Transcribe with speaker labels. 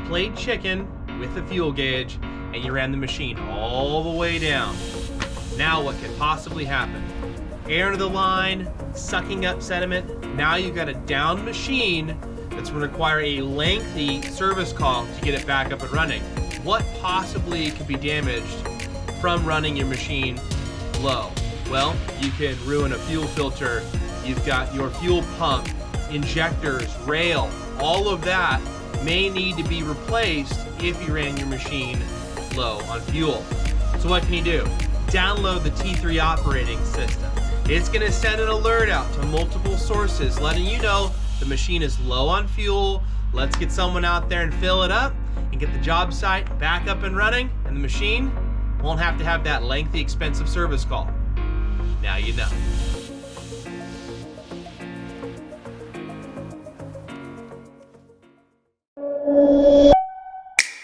Speaker 1: played chicken with a fuel gauge and you ran the machine all the way down. Now what could possibly happen? Air into the line, sucking up sediment. Now you've got a down machine that's going to require a lengthy service call to get it back up and running. What possibly could be damaged from running your machine low? Well, you can ruin a fuel filter. You've got your fuel pump, injectors, rail, all of that may need to be replaced if you ran your machine low on fuel. So what can you do? Download the T3 operating system. It's going to send an alert out to multiple sources letting you know the machine is low on fuel. Let's get someone out there and fill it up and get the job site back up and running, and the machine won't have to have that lengthy, expensive service call. Now you know.